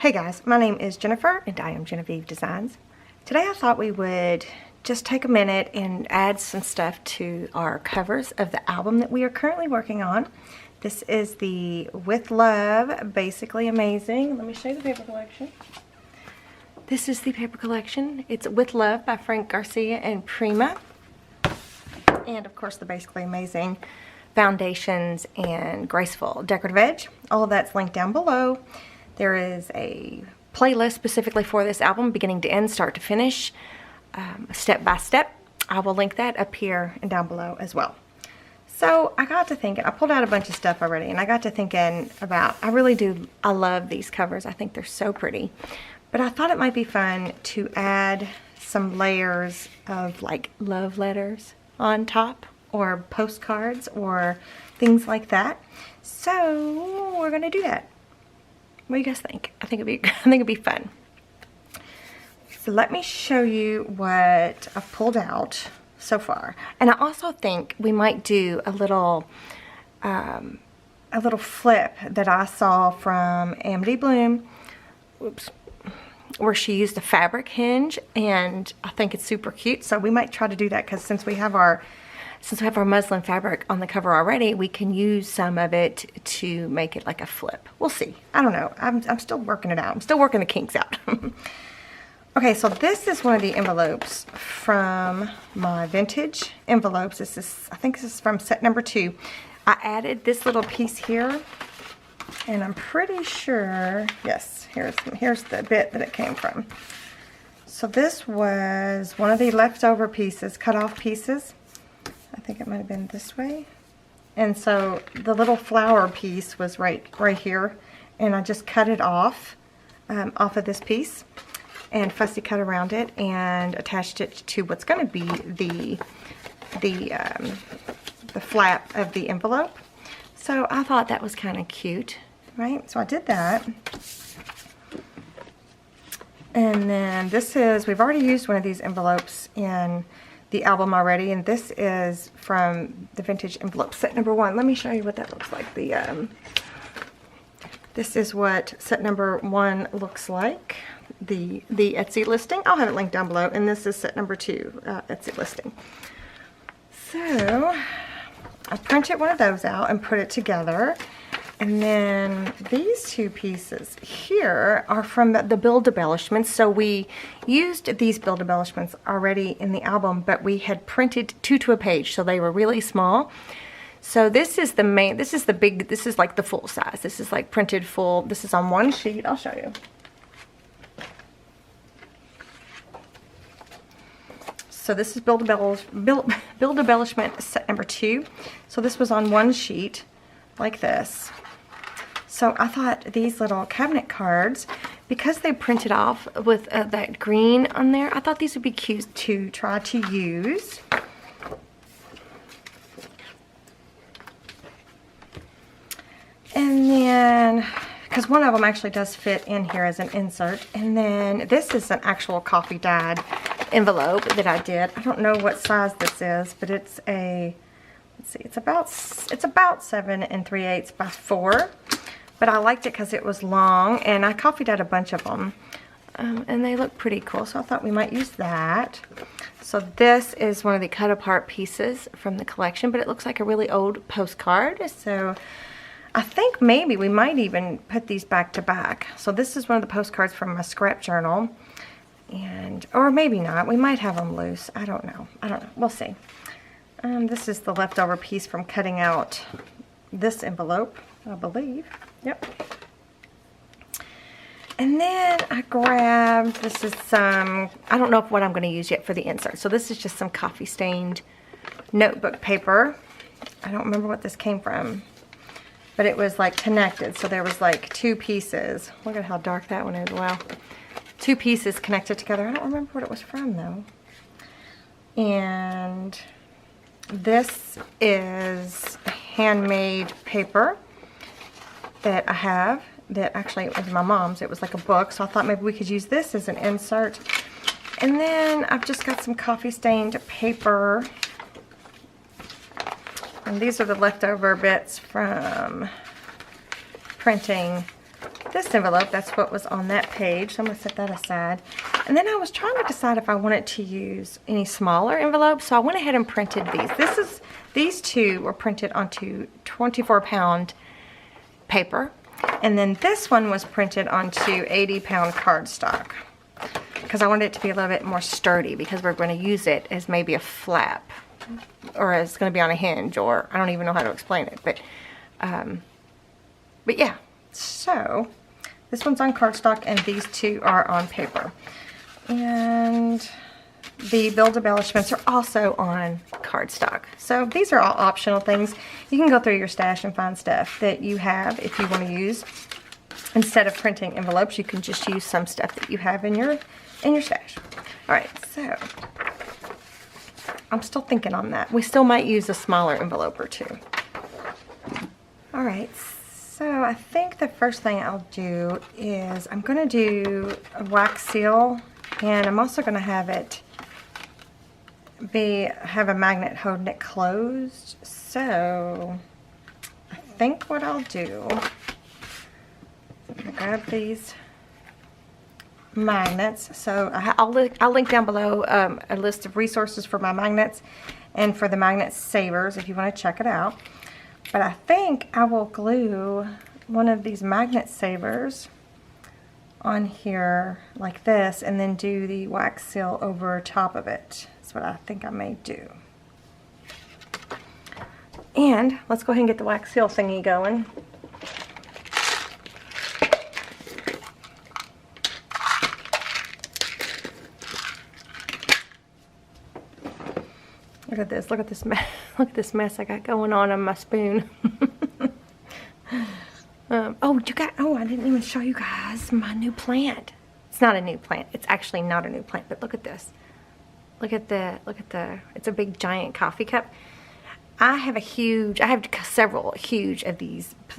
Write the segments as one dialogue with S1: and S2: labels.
S1: Hey guys, my name is Jennifer and I am Genevieve Designs. Today I thought we would just take a minute and add some stuff to our covers of the album that we are currently working on. This is the With Love, Basically Amazing. Let me show you the paper collection. This is the paper collection. It's With Love by Frank Garcia and Prima. And of course the Basically Amazing foundations and graceful decorative edge. All of that's linked down below. There is a playlist specifically for this album, beginning to end, start to finish, step by step. I will link that up here and down below as well. So I got to thinking, I pulled out a bunch of stuff already, and I got to thinking about, I love these covers. I think they're so pretty. But I thought it might be fun to add some layers of like love letters on top, or postcards, or things like that. So we're gonna do that. What do you guys think? I think it'd be fun. So let me show you what I've pulled out so far. And I also think we might do a little flip that I saw from Amity Bloom, where she used a Fabric Hinge, and I think it's super cute. So we might try to do that, because since we have our muslin fabric on the cover already, we can use some of it to make it like a flip. We'll see. I don't know. I'm still working it out. I'm still working the kinks out. Okay, so this is one of the envelopes from my vintage envelopes. I think this is from set number 2. I added this little piece here, and I'm pretty sure, yes, here's the bit that it came from. So this was one of the leftover pieces, cut off pieces. I think it might have been this way. And so the little flower piece was right here, and I just cut it off of this piece and fussy cut around it and attached it to what's going to be the flap of the envelope. So I thought that was kind of cute, right? So I did that. And then we've already used one of these envelopes in the album already, and this is from the vintage envelope set number 1. Let me show you what that looks like. This is what set number 1 looks like, the Etsy listing. I'll have it linked down below, and this is set number 2 Etsy listing. So I printed one of those out and put it together. And then these two pieces here are from the build embellishments. So we used these build embellishments already in the album, but we had printed 2 to a page, so they were really small. So this is the main, this is like the full size. This is like printed full. This is on one sheet. I'll show you. So this is build embellishment set number 2. So this was on one sheet like this. So I thought these little cabinet cards, because they printed off with that green on there, I thought these would be cute to try to use. And then, because one of them actually does fit in here as an insert. And then this is an actual coffee dyed envelope that I did. I don't know what size this is, but it's a, let's see, it's about 7 3/8 by 4. But I liked it because it was long, and I coffee dyed a bunch of them. And they look pretty cool, so I thought we might use that. So this is one of the cut apart pieces from the collection, but it looks like a really old postcard. So I think maybe we might even put these back to back. So this is one of the postcards from my scrap journal. Or maybe not. We might have them loose. I don't know. We'll see. This is the leftover piece from cutting out this envelope, I believe. Yep. And then I grabbed, this is some, I don't know what I'm going to use yet for the insert. So this is just some coffee stained notebook paper. I don't remember what this came from, but it was like connected. So there was like 2 pieces. Look at how dark that one is. Wow. 2 pieces connected together. I don't remember what it was from though. And this is handmade paper that I have, that actually it was my mom's. It was like a book, so I thought maybe we could use this as an insert. And then I've just got some coffee stained paper, and these are the leftover bits from printing this envelope. That's what was on that page. So I'm going to set that aside. And then I was trying to decide if I wanted to use any smaller envelopes. So I went ahead and printed these. These two were printed onto 24-pound paper. And then this one was printed onto 80-pound cardstock. Because I wanted it to be a little bit more sturdy, because we're going to use it as maybe a flap. Or it's going to be on a hinge, or I don't even know how to explain it. But yeah. So this one's on cardstock and these two are on paper. And the build embellishments are also on cardstock. So these are all optional things. You can go through your stash and find stuff that you have if you want to use. Instead of printing envelopes, you can just use some stuff that you have in your stash. All right, so I'm still thinking on that. We still might use a smaller envelope or two. All right, so I think the first thing I'll do is I'm going to do a wax seal, and I'm also going to have it have a magnet holding it closed. So I think what I'll do, I'm going to grab these magnets. So I'll link down below a list of resources for my magnets and for the magnet savers if you want to check it out. But I think I will glue one of these magnet savers on here like this, and then do the wax seal over top of it. That's what I think I may do. And let's go ahead and get the wax seal thingy going. Look at this. Look at this mess. Look at this mess I got going on my spoon. Oh, I didn't even show you guys my new plant. It's not a new plant. It's actually not a new plant, but look at this. Look at the, it's a big giant coffee cup. I have several huge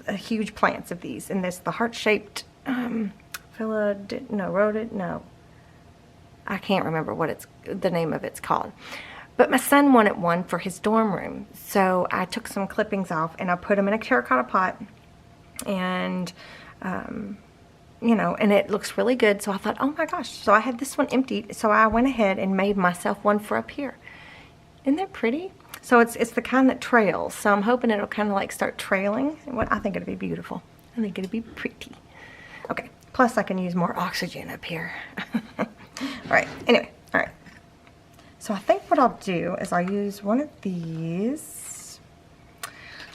S1: huge plants of these, and this, the heart-shaped, I can't remember what the name of it's called. But my son wanted one for his dorm room, so I took some clippings off and I put them in a terracotta pot, and and it looks really good. So I thought, oh my gosh! So I had this one emptied, so I went ahead and made myself one for up here. Isn't that pretty? So it's the kind that trails. So I'm hoping it'll kind of like start trailing. I think it'll be beautiful. I think it'll be pretty. Okay. Plus I can use more oxygen up here. All right. Anyway. All right. So I think what I'll do is I'll use one of these.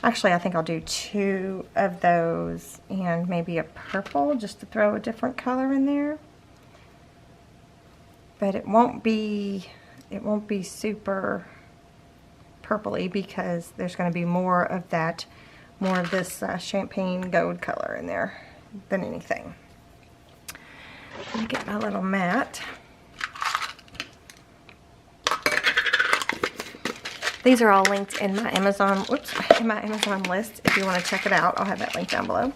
S1: Actually, I think I'll do two of those and maybe a purple, just to throw a different color in there. But it won't be super purpley, because there's going to be more of this champagne gold color in there than anything. Let me get my little mat. These are all linked in my Amazon list. If you want to check it out, I'll have that link down below.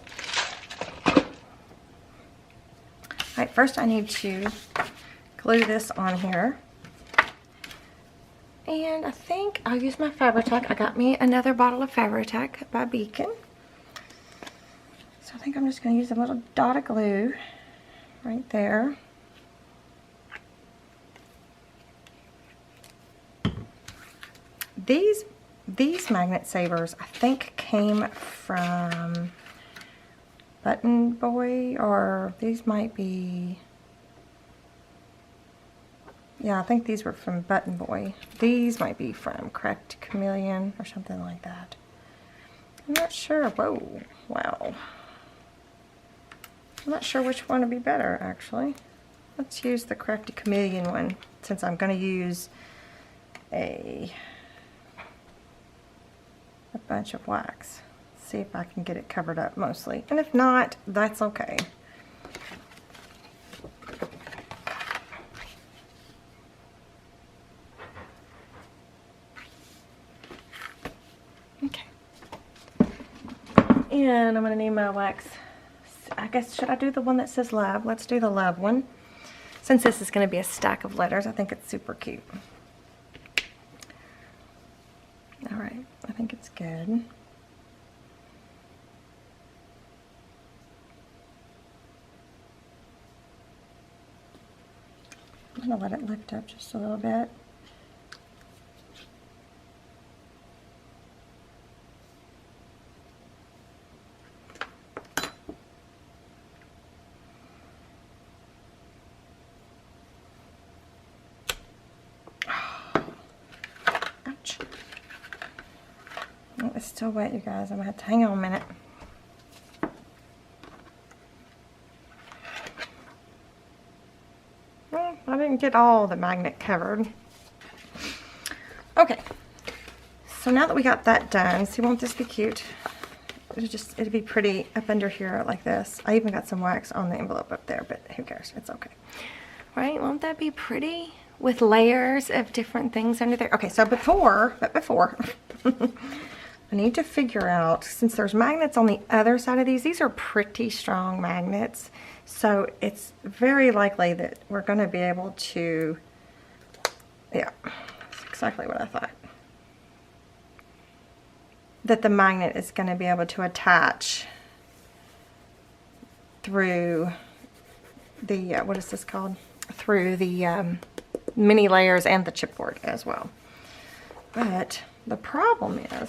S1: Alright, first I need to glue this on here. And I think I'll use my Fabric. I got me another bottle of Fabric by Beacon. So I think I'm just going to use a little dot of glue right there. These magnet savers, I think, came from Button Boy, or these might be, yeah, I think these were from Button Boy. These might be from Cracked Chameleon or something like that. I'm not sure. Whoa, wow. I'm not sure which one would be better, actually. Let's use the Cracked Chameleon one, since I'm going to use a bunch of wax. See if I can get it covered up mostly, and if not, that's okay. Okay, and I'm gonna need my wax. I guess, should I do the one that says love? Let's do the love one, since this is going to be a stack of letters. I think it's super cute. Alright, I think it's good. I'm gonna let it lift up just a little bit. Ouch. Oh, it's still wet, you guys. I'm gonna have to hang on a minute. Well, I didn't get all the magnet covered. Okay, so now that we got that done, see, won't this be cute? It'd be pretty up under here like this. I even got some wax on the envelope up there, but who cares? It's okay. Right, won't that be pretty? With layers of different things under there. Okay, so before, I need to figure out, since there's magnets on the other side of these are pretty strong magnets, so it's very likely that we're going to be able to, yeah, that's exactly what I thought. That the magnet is going to be able to attach through the, what is this called? Through the mini layers and the chipboard as well. But the problem is,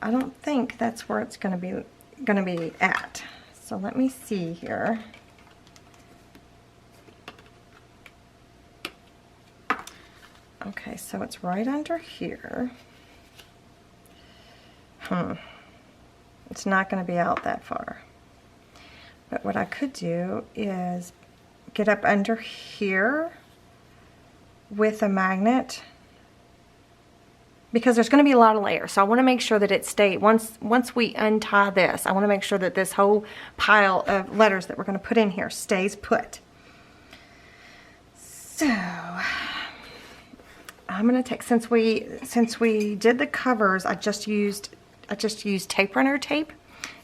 S1: I don't think that's where it's going to be at. So let me see here. Okay, so it's right under here. It's not going to be out that far. But what I could do is get up under here with a magnet, because there's going to be a lot of layers. So I want to make sure that it stays, once we untie this, I want to make sure that this whole pile of letters that we're going to put in here stays put. So I'm going to take, since we did the covers, I just used tape runner tape.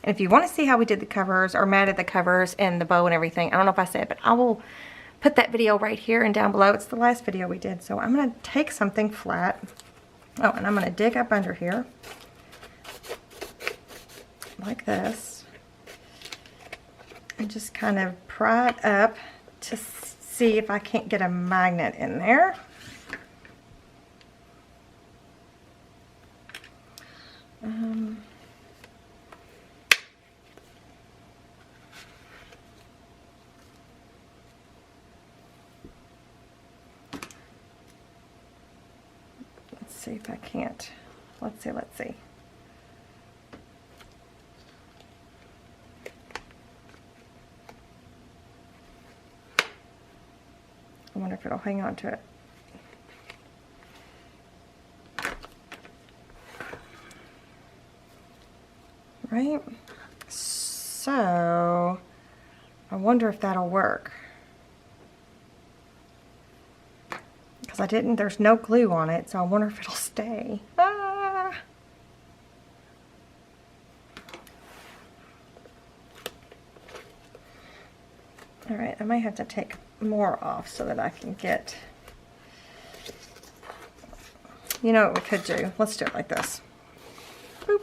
S1: And if you want to see how we did the covers or matted the covers and the bow and everything, I don't know if I said, but I will put that video right here and down below. It's the last video we did. So I'm going to take something flat. Oh, and I'm going to dig up under here like this and just kind of pry it up to see if I can't get a magnet in there. Let's see if I can't. Let's see. I wonder if it'll hang on to it. Right? So, I wonder if that'll work. Because there's no glue on it, so I wonder if it'll stay. Ah! Alright, I might have to take more off so that I can get, you know what we could do? Let's do it like this. Boop.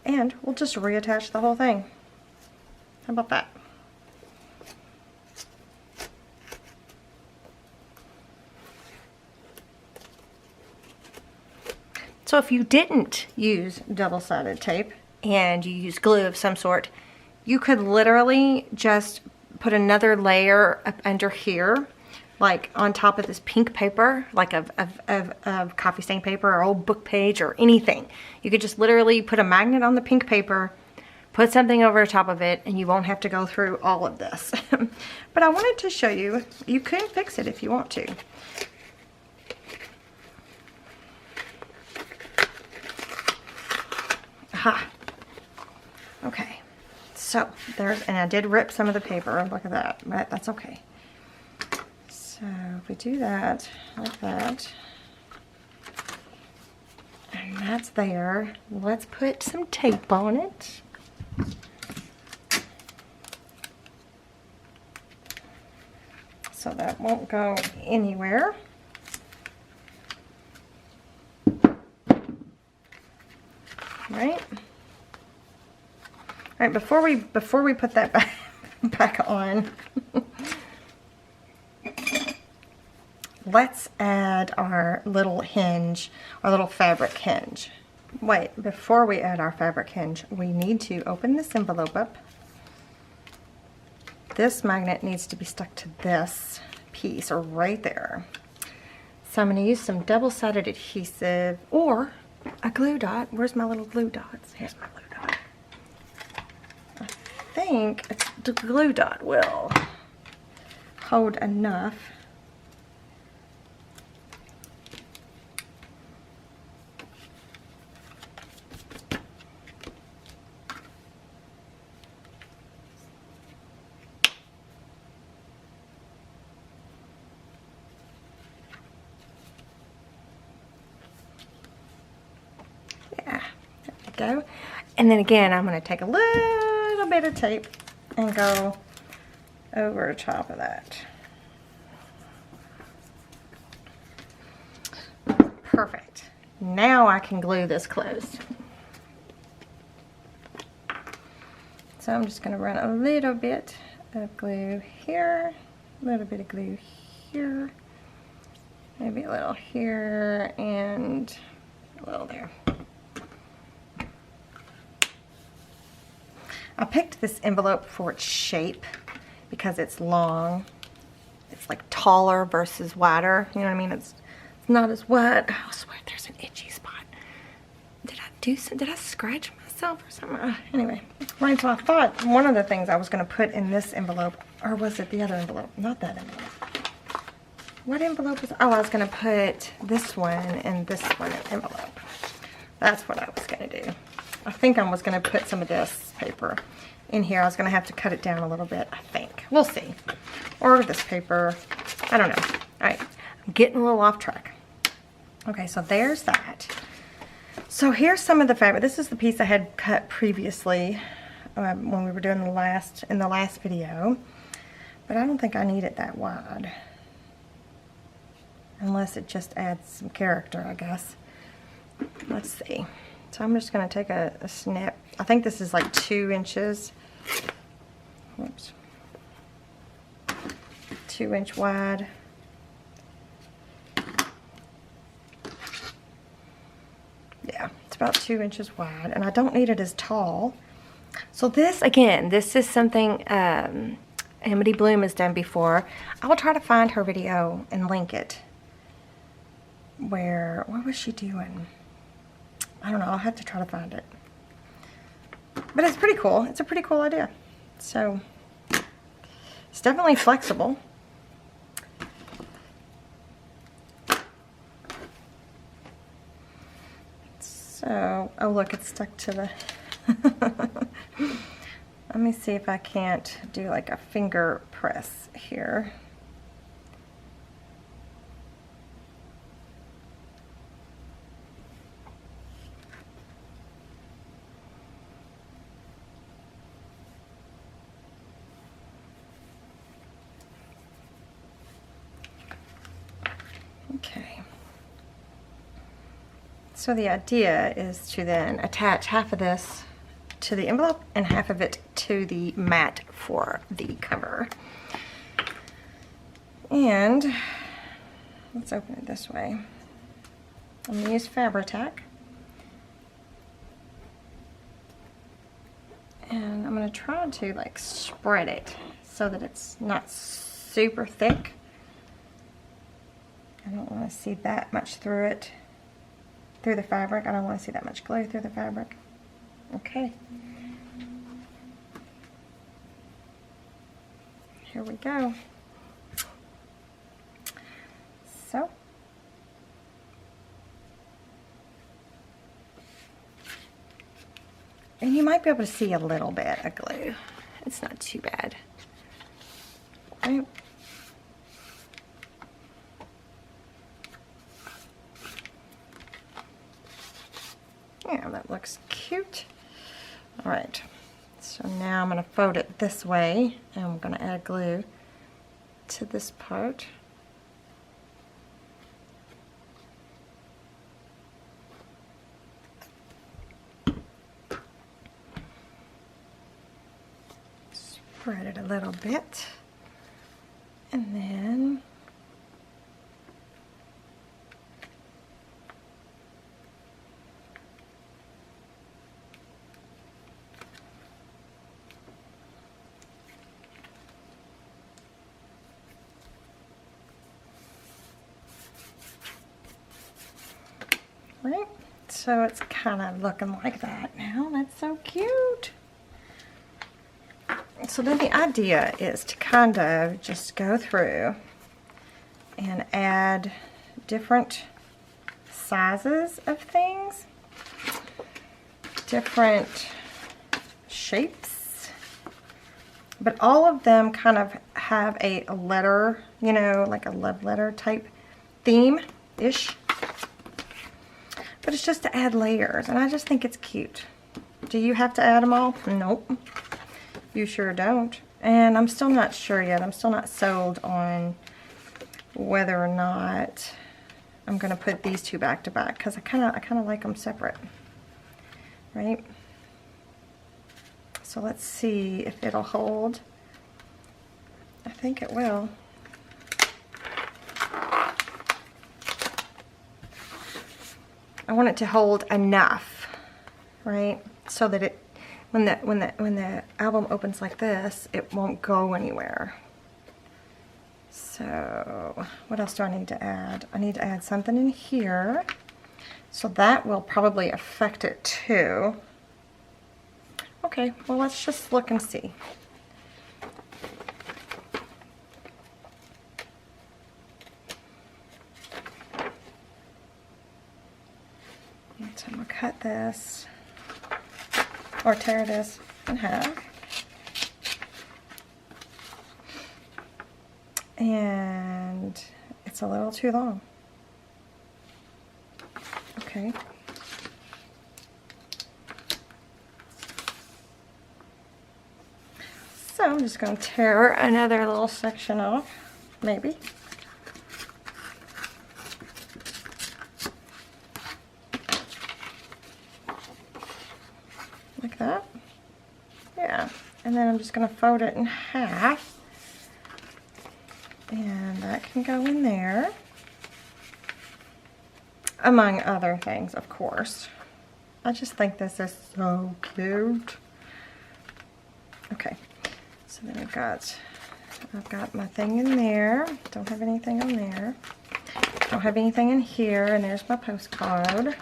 S1: And we'll just reattach the whole thing. How about that? So if you didn't use double-sided tape and you use glue of some sort, you could literally just put another layer up under here, like on top of this pink paper, like of coffee stain paper or old book page or anything. You could just literally put a magnet on the pink paper, put something over top of it, and you won't have to go through all of this. But I wanted to show you, you can fix it if you want to. Aha. Okay, so there's, and I did rip some of the paper, look at that, but that's okay. So if we do that, like that, and that's there, let's put some tape on it. so that won't go anywhere. Right? All right, before we put that back on, let's add our little hinge, our little fabric hinge. Wait, before we add our fabric hinge, we need to open this envelope up. This magnet needs to be stuck to this piece or right there. So I'm going to use some double-sided adhesive or a glue dot. Where's my little glue dots? Here's my glue dot. I think the glue dot will hold enough. Go. And then again, I'm going to take a little bit of tape and go over top of that. Perfect. Now I can glue this closed. So I'm just going to run a little bit of glue here, a little bit of glue here, maybe a little here, and a little there. I picked this envelope for its shape because it's long. It's like taller versus wider. You know what I mean? It's not as wide. Oh, I swear there's an itchy spot. Did I scratch myself or something? Anyway, right, so I thought one of the things I was going to put in this envelope, or was it the other envelope? Not that envelope. What envelope was it? Oh, I was going to put this one and this one in envelope. That's what I was going to do. I think I was going to put some of this paper in here. I was going to have to cut it down a little bit, I think. We'll see. Or this paper. I don't know. All right. I'm getting a little off track. Okay, so there's that. So here's some of the fabric. This is the piece I had cut previously when we were doing in the last video. But I don't think I need it that wide. Unless it just adds some character, I guess. Let's see. So I'm just going to take a snip. I think this is like 2 inches. Whoops. 2 inch wide. Yeah, it's about 2 inches wide. And I don't need it as tall. So this, again, this is something Amity Bloom has done before. I will try to find her video and link it. What was she doing? I don't know, I'll have to try to find it. But it's pretty cool. It's a pretty cool idea. So, it's definitely flexible. So, oh look, it's stuck to the... Let me see if I can't do like a finger press here. Okay, so the idea is to then attach half of this to the envelope and half of it to the mat for the cover. And let's open it this way. I'm going to use Fabri-Tac. And I'm going to try to like spread it so that it's not super thick. I don't want to see that much through it, through the fabric. I don't want to see that much glue through the fabric. Okay. Here we go. So. And you might be able to see a little bit of glue. It's not too bad. Right. Yeah, that looks cute. All right, so now I'm going to fold it this way, and I'm going to add glue to this part. Spread it a little bit, and then right, so it's kind of looking like that now. That's so cute. So then the idea is to kind of just go through and add different sizes of things, different shapes, but all of them kind of have a letter, you know, like a love letter type theme-ish. But it's just to add layers, and I just think it's cute. Do you have to add them all? Nope. You sure don't. And I'm still not sure yet. I'm still not sold on whether or not I'm going to put these two back to back, because I kind of like them separate. Right? So let's see if it'll hold. I think it will. I want it to hold enough, right? So that it, when the album opens like this, it won't go anywhere. So what else do I need to add? I need to add something in here. So that will probably affect it too. Okay, well, let's just look and see. So I'm going to cut this, or tear this in half. And it's a little too long. Okay. So I'm just going to tear another little section off, maybe. Like that. Yeah. And then I'm just going to fold it in half. And that can go in there. Among other things, of course. I just think this is so cute. Okay. So then I've got my thing in there. Don't have anything on there. Don't have anything in here. And there's my postcard.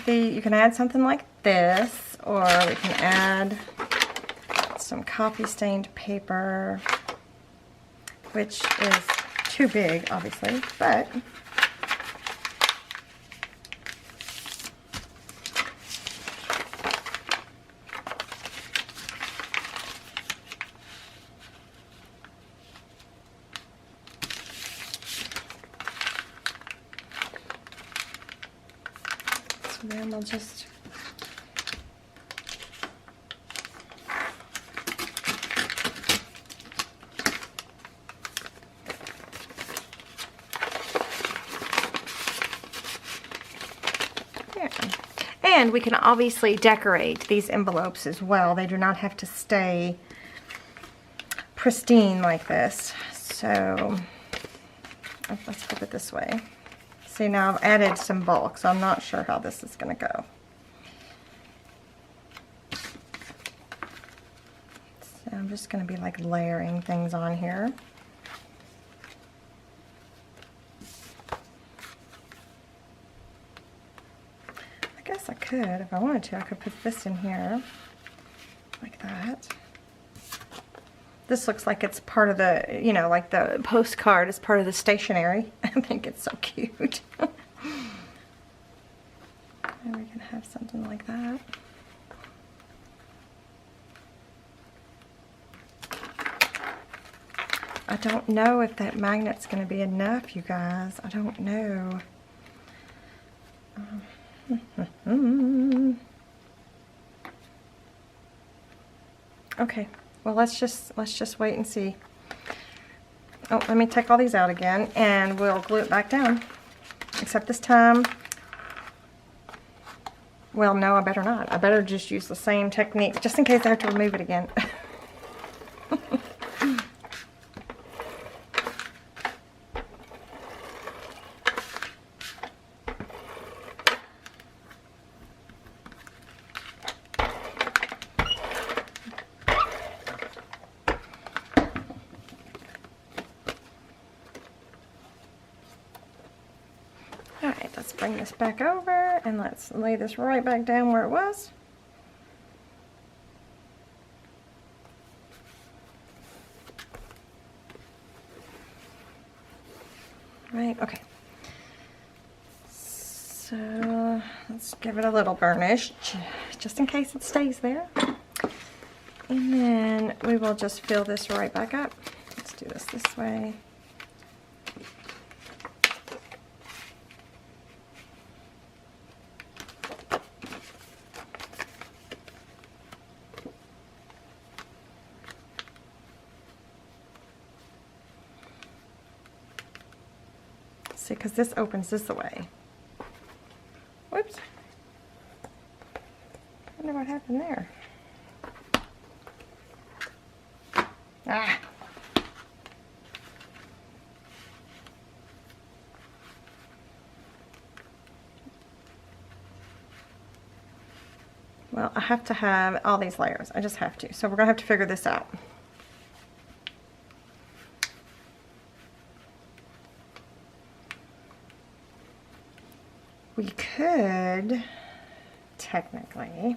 S1: You can add something like this, or we can add some coffee stained paper, which is too big, obviously, but so then we'll just and we can obviously decorate these envelopes as well. They do not have to stay pristine like this. So let's flip it this way. See, now I've added some bulk, so I'm not sure how this is going to go. So I'm just going to be like layering things on here. I guess I could, if I wanted to, I could put this in here, like that. This looks like it's part of the, you know, like the postcard is part of the stationery. I think it's so cute. And we can have something like that. I don't know if that magnet's going to be enough, you guys. I don't know. Okay, Well, let's just wait and see. Oh, let me take all these out again, and we'll glue it back down. Except this time, well, no, I better not. I better just use the same technique, just in case I have to remove it again. Alright, let's bring this back over and let's lay this right back down where it was. Right, okay. So let's give it a little burnish just in case it stays there. And then we will just fill this right back up. Let's do this way. See, because this opens this way. Whoops. I wonder what happened there. Ah. Well, I have to have all these layers. I just have to. So we're going to have to figure this out. We could, technically,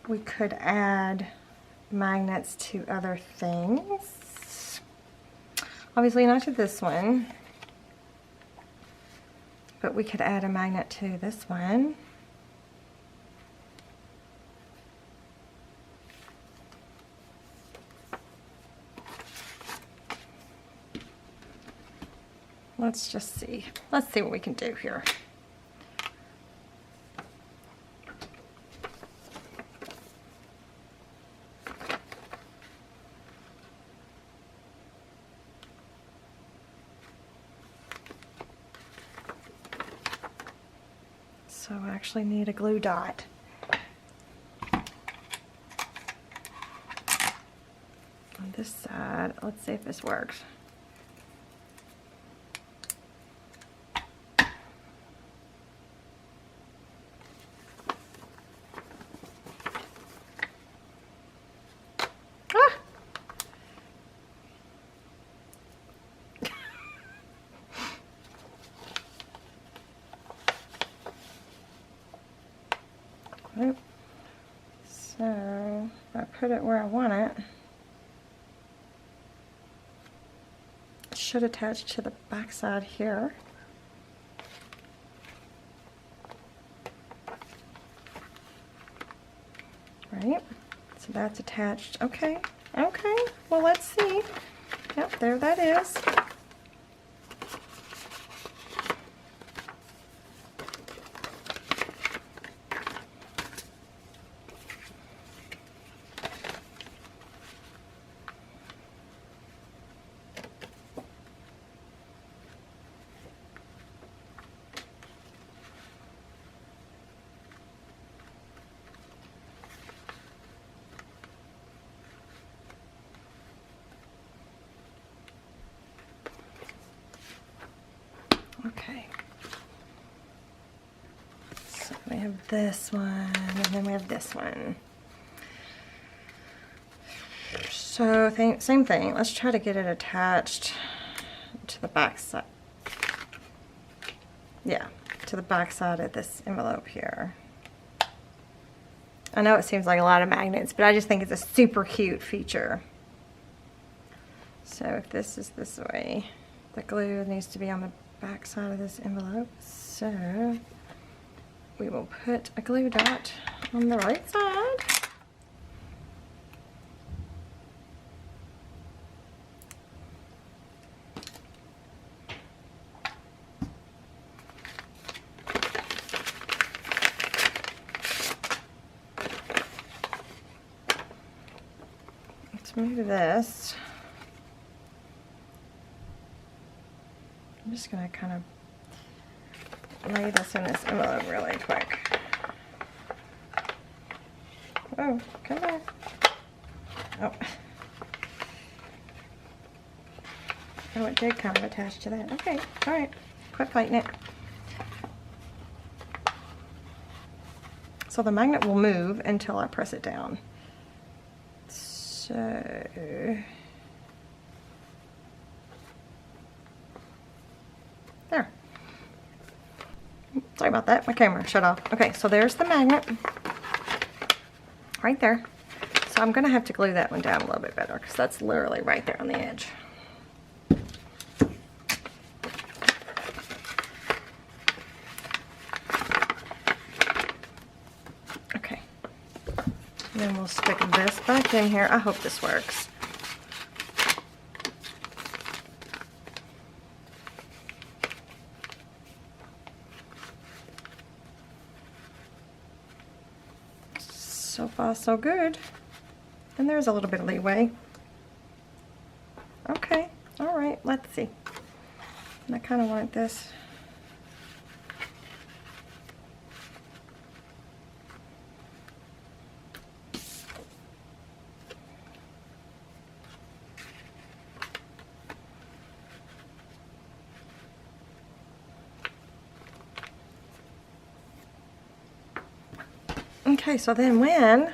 S1: we could add magnets to other things. Obviously not to this one, but we could add a magnet to this one. Let's just see. Let's see what we can do here. So I actually need a glue dot. On this side, let's see if this works. So if I put it where I want it, it should attach to the back side here. Right, so that's attached. Okay, okay, well, let's see. Yep, there that is. Okay, so we have this one, and then we have this one. So same thing, let's try to get it attached to the back side. Yeah, to the back side of this envelope here. I know it seems like a lot of magnets, but I just think it's a super cute feature. So if this is this way, the glue needs to be on the back side of this envelope, so we will put a glue dot on the right side. move this. I'm just going to kind of lay this in this envelope really quick. Oh, come back. Oh. Oh, it did kind of attach to that. Okay, all right. Quit fighting it. So the magnet will move until I press it down. So... there. Sorry about that. My camera shut off. Okay, so there's the magnet. Right there. So I'm going to have to glue that one down a little bit better because that's literally right there on the edge. Okay. And then we'll stick this back in here. I hope this works. So far, so good. And there's a little bit of leeway. Okay, all right, let's see. And I kind of want this. Okay, so then when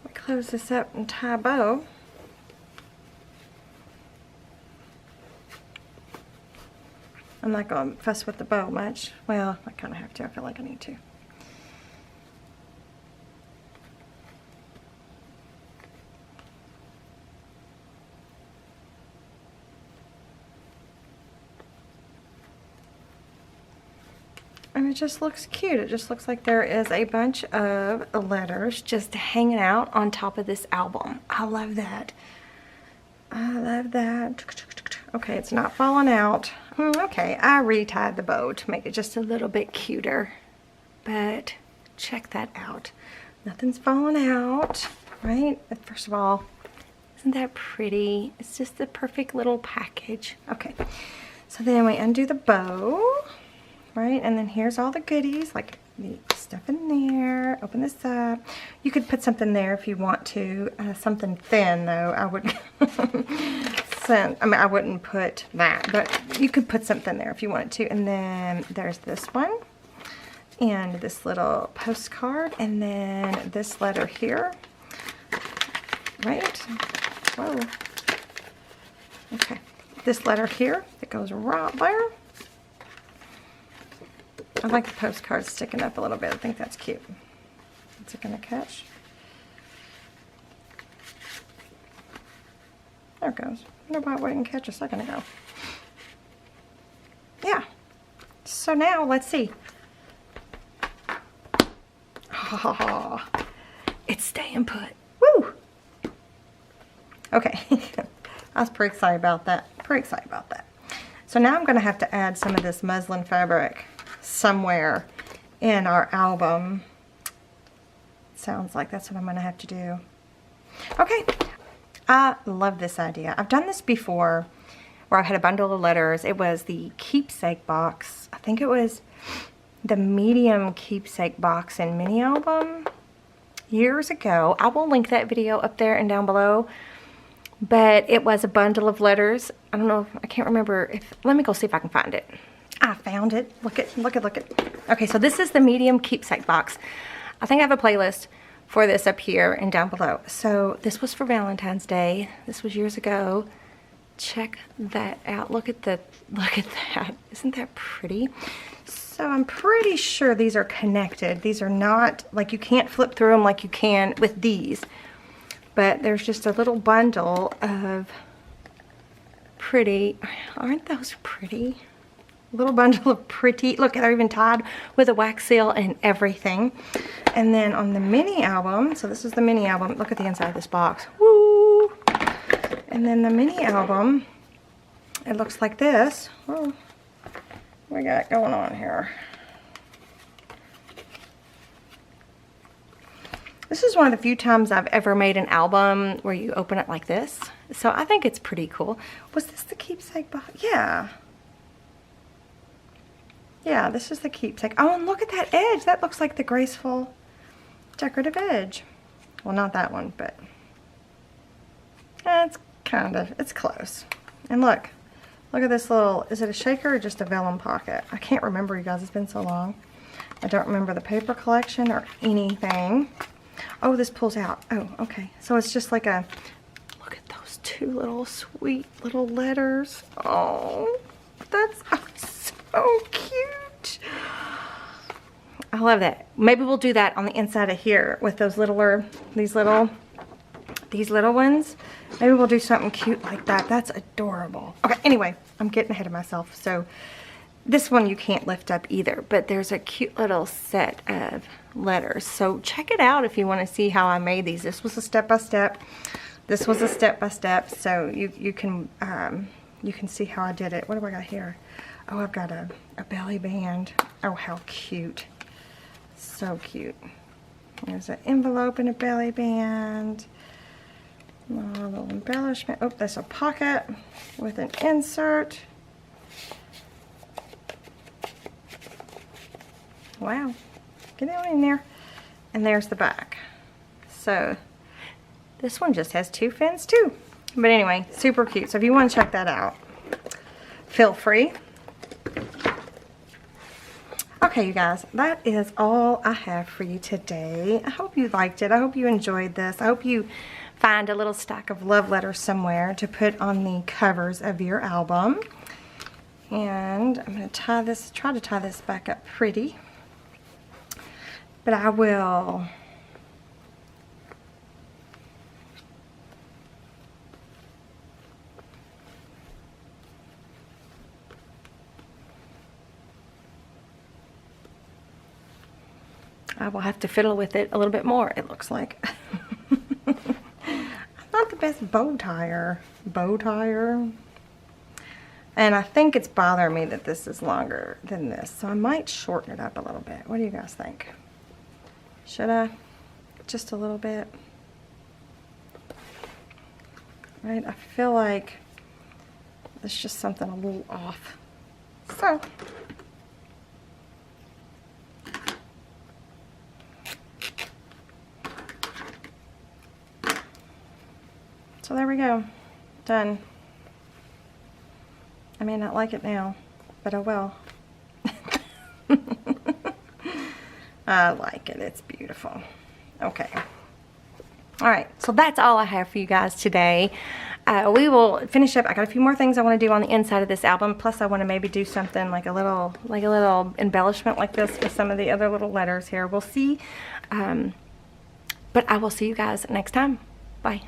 S1: we close this up and tie a bow, I'm not going to fuss with the bow much. Well, I kind of have to. I feel like I need to. And it just looks cute. It just looks like there is a bunch of letters just hanging out on top of this album. I love that. I love that. Okay, it's not falling out. Okay, I retied the bow to make it just a little bit cuter. But check that out. Nothing's falling out, right? First of all, isn't that pretty? It's just the perfect little package. Okay, so then we undo the bow. Right, and then here's all the goodies, like the stuff in there. Open this up. You could put something there if you want to. Something thin, though. I would. I wouldn't put that, but you could put something there if you wanted to. And then there's this one, and this little postcard, and then this letter here. Right. Whoa. Okay. This letter here that goes right there. I like the postcard sticking up a little bit. I think that's cute. Is it going to catch? There it goes. I wonder why it wouldn't catch a second ago. Yeah. So now, let's see. Oh, it's staying put. Woo! Okay. I was pretty excited about that. So now I'm going to have to add some of this muslin fabric somewhere in our album. Sounds like that's what I'm going to have to do. Okay, I love this idea. I've done this before where I've had a bundle of letters. It was the keepsake box. I think it was the medium keepsake box and mini album years ago. I will link that video up there and down below. But it was a bundle of letters. I don't know, I can't remember if, let me go see if I can find it. I found it. Look it. Okay, so this is the medium keepsake box. I think I have a playlist for this up here and down below. So this was for Valentine's Day. This was years ago. Check that out. Look at that. Isn't that pretty? So I'm pretty sure these are connected. These are not, like you can't flip through them like you can with these. But there's just a little bundle of pretty, aren't those pretty? Little bundle of pretty, look, they're even tied with a wax seal and everything. And then on the mini album, so this is the mini album, look at the inside of this box. Woo! And then the mini album, it looks like this. Oh, what we got going on here? This is one of the few times I've ever made an album where you open it like this. So I think it's pretty cool. Was this the keepsake box? Yeah. Yeah, this is the keepsake. Oh, and look at that edge. That looks like the graceful decorative edge. Well, not that one, but it's kind of, it's close. And look at this little, is it a shaker or just a vellum pocket? I can't remember, you guys. It's been so long. I don't remember the paper collection or anything. Oh, this pulls out. Oh, okay. So it's just like a, look at those two little sweet little letters. Oh, that's so cute. I love that. Maybe we'll do that on the inside of here with those littler, these little ones. Maybe we'll do something cute like that. That's adorable. Okay, anyway, I'm getting ahead of myself. So this one you can't lift up either, but there's a cute little set of letters. So check it out if you want to see how I made these. This was a step-by-step. This was a step-by-step. So you can see how I did it. What do I got here? Oh, I've got a belly band. Oh, how cute. So cute. There's an envelope and a belly band. A little embellishment. Oh, there's a pocket with an insert. Wow. Get on in there. And there's the back. So this one just has two fins too. But anyway, super cute. So if you want to check that out, feel free. Okay, you guys, that is all I have for you today. I hope you liked it. I hope you enjoyed this. I hope you find a little stack of love letters somewhere to put on the covers of your album. And I'm going to try to tie this back up pretty. But I will have to fiddle with it a little bit more, it looks like. I'm not the best bow tire. And I think it's bothering me that this is longer than this. So I might shorten it up a little bit. What do you guys think? Should I? Just a little bit. Right? I feel like there's just something a little off. So there we go. Done. I may not like it now, but I will. I like it. It's beautiful. Okay. Alright, so that's all I have for you guys today. We will finish up. I got a few more things I want to do on the inside of this album. Plus I want to maybe do something like a little embellishment like this with some of the other little letters here. We'll see. But I will see you guys next time. Bye.